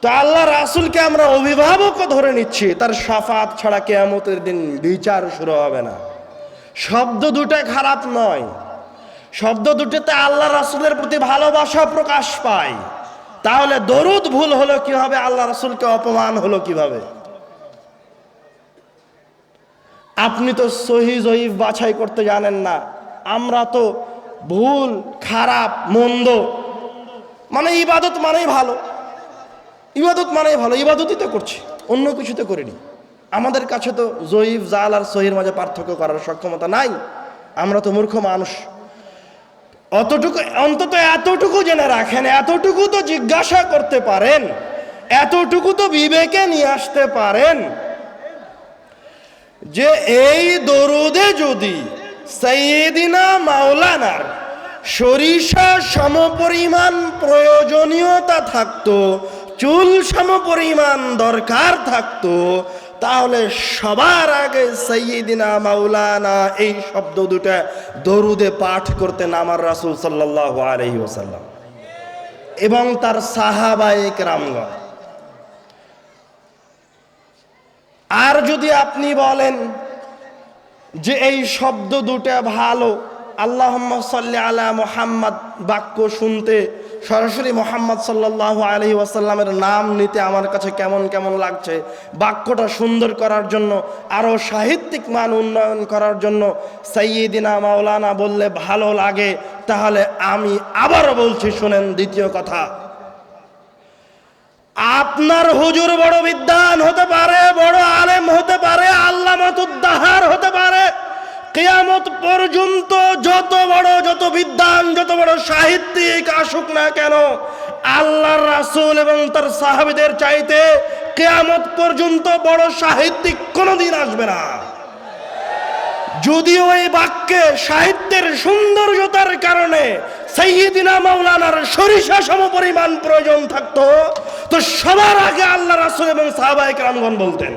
তো আল্লাহ রাসূলকে আমরা অভিভাবকও ধরে নিচ্ছি, তার শাফাত ছাড়া কিয়ামতের দিন বিচার শুরু হবে না। শব্দ দুটো খারাপ নয়, শব্দ দুটোতে আল্লাহ রাসূলের প্রতি ভালোবাসা প্রকাশ পায়। তাহলে দরুদ ভুল হলো কিভাবে? আল্লাহ রাসূলকে অপমান হলো কিভাবে? আপনি তো সহিহ জয়ীফ বাছাই করতে জানেন না, আমরা তো ভুল খারাপ মন্দ মানে ইবাদত মানেই ভালো, ইবাদত মানেই ভালো, ইবাদতই তো করছি, অন্য কিছু তো করিনি। আমাদের কাছে তো জয়ীফ জাল আর সহির মাঝে পার্থক্য করার সক্ষমতা নাই, আমরা তো মূর্খ মানুষ। অতটুকু অন্তত এতটুকু জেনে রাখেন, এতটুকু তো জিজ্ঞাসা করতে পারেন, এতটুকু তো বিবেকে নিয়ে আসতে পারেন যে এই দরুদে যদি সাইয়্যিদিনা মাওলানার সরিষা সমপরিমাণ প্রয়োজনীয়তা থাকতো, চুল সমপরিমাণ দরকার থাকতো, তাহলে সবার আগে সাইয়্যিদিনা মাওলানা এই শব্দ দুটো দরুদে পাঠ করতেন আমার রাসূল সাল্লাল্লাহু আলাইহি ওয়াসাল্লাম এবং তার সাহাবায়ে কেরামগণ। আর যদি আপনি বলেন যে এই শব্দ দুটো ভালো, আল্লাহুম্মা সাল্লি আলা মুহাম্মদ বাক্য শুনতে সরাসরি মুহাম্মদ সাল্লাল্লাহু আলাইহি ওয়াসাল্লামের নাম নিতে আমার কাছে কেমন কেমন লাগছে, বাক্যটা সুন্দর করার জন্য, আরও সাহিত্যিক মান উন্নয়ন করার জন্য সাইয়্যিদিনা মাওলানা বললে ভালো লাগে, তাহলে আমি আবারও বলছি শুনেন। দ্বিতীয় কথা, আপনার হুজুর বড় বিদ্বান হতে পারে, বড় আলেম হতে পারে, আল্লামাতুদ্দাহার হতে পারে, কিয়ামত পর্যন্ত যত বড়, যত বিদ্বান, যত বড় সাহিত্যিক আসুক না কেন, আল্লাহর রাসূল এবং তার সাহাবীদের চাইতে কিয়ামত পর্যন্ত বড় সাহিত্যিক কোনোদিন আসবে না। যদি ওই বাক্যে সাহিত্যের সৌন্দর্যতার কারণে সাইয়্যিদিনা মাওলানার সরিষা সমপরিমাণ প্রয়োজন থাকতো, তো সবার আগে আল্লাহ রাসূল এবং সাহাবায়ে কেরামগণ বলতেন।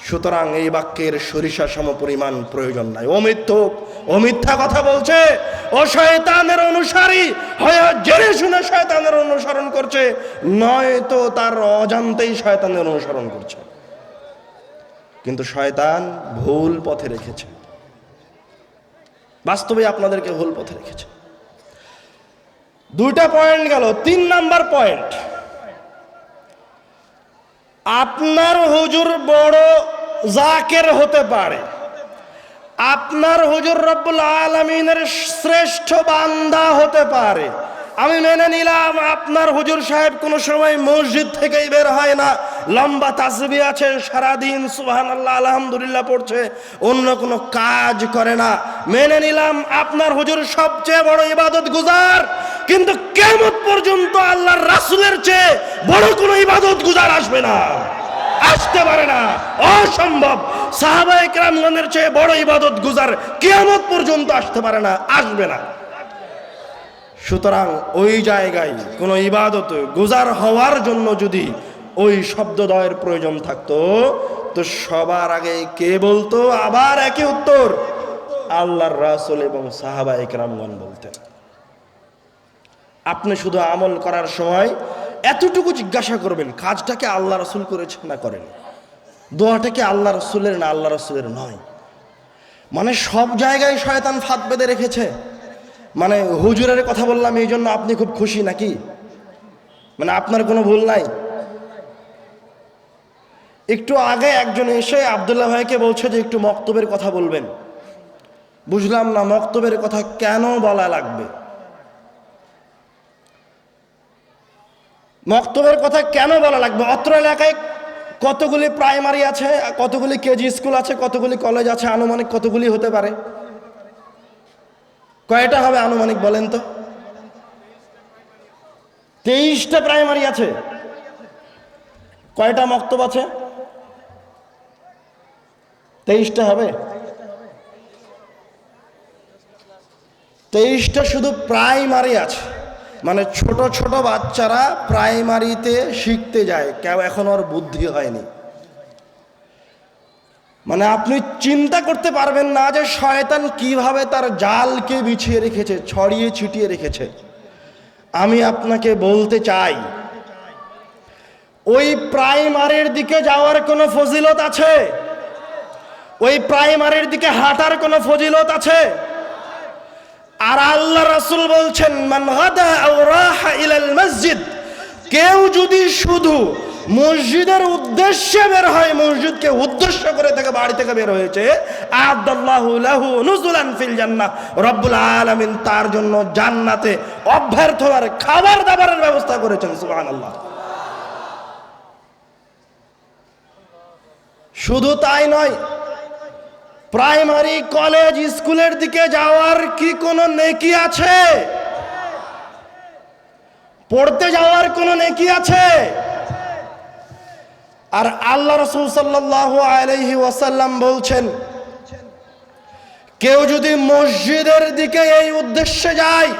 সুতরাং এই বাক্যের সরিষা সমপরিমাণ প্রয়োজন নাই। ও মিথ্যা কথা বলছে, ও শয়তানের অনুসারী, হয় জেনে শুনে শয়তানের অনুসরণ করছে, নয়তো তার অজান্তেই শয়তানের অনুসরণ করছে। কিন্তু শয়তান ভুল পথে রেখেছে, বাস্তবে আপনাদেরকে ভুল পথে রেখেছে। দুইটা পয়েন্ট গেল। 3 নাম্বার পয়েন্ট, আপনার হুজুর বড় জাকের হতে পারে, আপনার হুজুর রব্বুল আলামিনের শ্রেষ্ঠ বান্দা হতে পারে। আমি মেনে নিলাম আপনার হুজুর সাহেব কোনো সময় মসজিদ থেকেই বের হয় না, লম্বা তাসবিহ আছে, সারাদিন সুবহানাল্লাহ আলহামদুলিল্লাহ পড়ছে, অন্য কোনো কাজ করে না। মেনে নিলাম আপনার হুজুর সবচেয়ে বড় ইবাদত গুজার, কিন্তু কিয়ামত পর্যন্ত আল্লাহর রাসূলের চেয়ে বড় কোনো ইবাদত গুজার আসবে না, আসতে পারে না, অসম্ভব। সাহাবায়ে কেরামগণের চেয়ে বড় ইবাদত গুজার কিয়ামত পর্যন্ত আসতে পারে না, আসবে না। সুতরাং ওই জায়গায় কোনো ইবাদত গুজার হওয়ার জন্য যদি ওই শব্দদ্বয়ের প্রয়োজন থাকতো, তো সবার আগে কে বলতো? আবার একই উত্তর, আল্লাহর রাসূল এবং সাহাবায়ে কেরামগণ বলতেন। আপনি শুধু আমল করার সময় এতটুকু জিজ্ঞাসা করবেন, কাজটাকে আল্লাহ রাসূল করেছেন না করেন, দোয়াটাকে আল্লাহ রাসূলের না আল্লাহ রাসূলের নয়। মানে সব জায়গায় শয়তান ফাঁদ বেঁধে রেখেছে। মানে হুজুরের কথা বললাম এই জন্য আপনি খুব খুশি নাকি? মানে আপনার কোনো ভুল নাই? একটু আগে একজন এসে আব্দুল্লাহ ভাইকে বলছে যে একটু মক্তবের কথা বলবেন। বুঝলাম না মক্তবের কথা কেন বলা লাগবে, মক্তবের কথা কেন বলা লাগবে? অত্র এলাকায় কতগুলি প্রাইমারি আছে, কতগুলি কেজি স্কুল আছে, কতগুলি কলেজ আছে, আনুমানিক কতগুলি হতে পারে? কয়টা হবে আনুমানিক বলেন তো? 23টা প্রাইমারি আছে। কয়টা মক্তব আছে? 23টা হবে। 23টা শুধু প্রাইমারি আছে, মানে ছোট ছোট বাচ্চারা প্রাইমারিতে শিখতে যায়, কেউ এখন ওর বুদ্ধি হয়নি। মানে আপনি চিন্তা করতে পারবেন না যে শয়তান কিভাবে তার জালকে বিছিয়ে রেখেছে, ছড়িয়ে ছিটিয়ে রেখেছে। আমি আপনাকে বলতে চাই, ওই প্রাইমারির দিকে যাওয়ার কোনো ফজিলত আছে? ওই প্রাইমারির দিকে হাঁটার কোনো ফজিলত আছে? আর আল্লাহ রাসূল বলছেন, মান গাদা আও রাহা ইলাল মসজিদ, কেউ যদি শুধু মসজিদের উদ্দেশ্যে বের হয়, মসজিদকে উদ্দেশ্য করে থেকে বাড়ি থেকে বের হয়েছে, আদাল্লাহু লাহু নুজুলান ফিল জান্নাহ, রব্বুল আলামিন তার জন্য জান্নাতে অভ্যর্থনার খাবার দাবারের ব্যবস্থা করেছেন। সুবহানাল্লাহ। শুধু তাই নয়, প্রাইমারি কলেজ স্কুলের দিকে যাওয়ার কি কোনো নেকি আছে? পড়তে যাওয়ার কোনো নেকি আছে? আর আল্লাহ রাসূল সাল্লাল্লাহু আলাইহি ওয়াসাল্লাম বলছেন, কেউ যদি মসজিদের দিকে এই উদ্দেশ্যে যায়,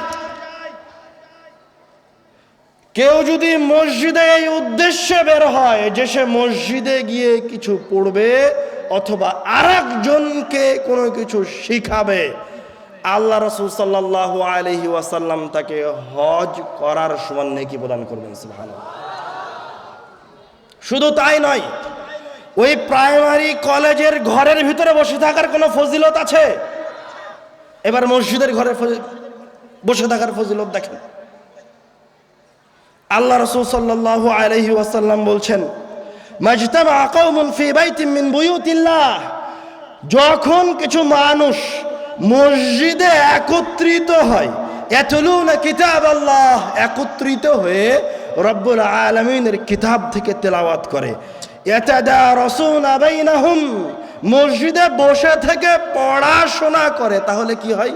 কেউ যদি মসজিদে এই উদ্দেশ্যে বের হয় যে সে মসজিদে গিয়ে কিছু পড়বে অথবা আরেকজনকে কোনো কিছু শিখাবে, আল্লাহ রাসূল সাল্লাল্লাহু আলাইহি ওয়াসাল্লাম তাকে হজ করার সমান নেকি প্রদান করবেন। সুবহানাল্লাহ। শুধু তাই নয়, ওই প্রাইমারি কলেজের ঘরের ভিতরে বসে থাকার কোনো ফজিলত আছে? এবার মসজিদের ঘরে বসে থাকার ফজিলত দেখেন। আল্লাহ রাসূল সাল্লাল্লাহু আলাইহি ওয়াসাল্লাম বলছেন, মাজতামা কওমুন ফি বাইতিন মিন বুয়ুতিল্লাহ, যখন কিছু মানুষ মসজিদে একত্রিত হয়, ইয়াতলুনা কিতাবাল্লাহ, একত্রিত হয়ে রব্বুল আলামিনের কিতাব থেকে তেলাওয়াত করে, ইয়াতাদারাসুনা বাইনাহুম, মসজিদে বসে থেকে পড়াশোনা করে, তাহলে কি হয়?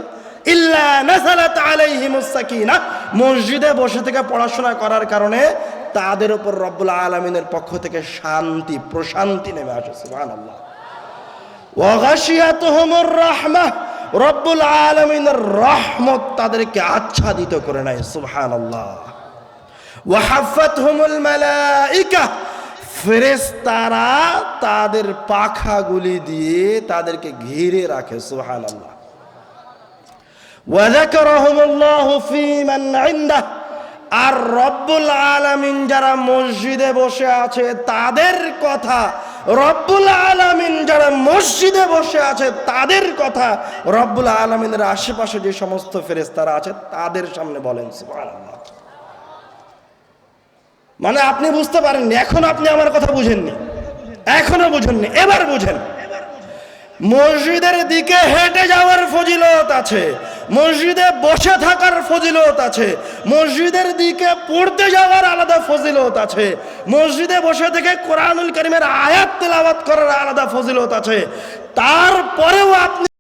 ইল্লা নাযালাত আলাইহিমুস সাকিনাহ, মসজিদে বসে থেকে পড়াশোনা করার কারণে তাদের উপর রব্বুল আলামিনের পক্ষ থেকে শান্তি প্রশান্তি নেমে আসে। সুবহানাল্লাহ। ওয়া গাশিয়াতুহুমুর রাহমাহ, রব্বুল আলামিনের রহমত তাদেরকে আচ্ছাদিত করে নেয়। সুবহানাল্লাহ। ওয়া হাফাতহুমুল মালায়েকা, ফেরেশতারা তাদের পাখাগুলি দিয়ে তাদেরকে ঘিরে রাখে। সুবহানাল্লাহ। ওয়া যাকারাহুমুল্লাহু ফী মান ইনদাহ, আর রব্বুল আলামিন যারা মসজিদে বসে আছে তাদের কথা, রব্বুল আলামিন যারা মসজিদে বসে আছে তাদের কথা রব্বুল আলামিনের আশেপাশে যে সমস্ত ফেরেশতারা আছে তাদের সামনে বলেন। সুবহানাল্লাহ। মানে আপনি বুঝতে পারেননি, এখন আপনি আমার কথা বুঝেননি, এখনো বুঝেননি, এবার বুঝেন। মসজিদের দিকে হেঁটে যাওয়ার ফজিলত আছে, মসজিদে বসে থাকার ফজিলত আছে, মসজিদের দিকে পড়তে যাওয়ার আলাদা ফজিলত আছে, মসজিদে বসে থেকে কোরআনুল কারীমের আয়াত তেলাওয়াত করার আলাদা ফজিলত আছে। তারপরেও আপনি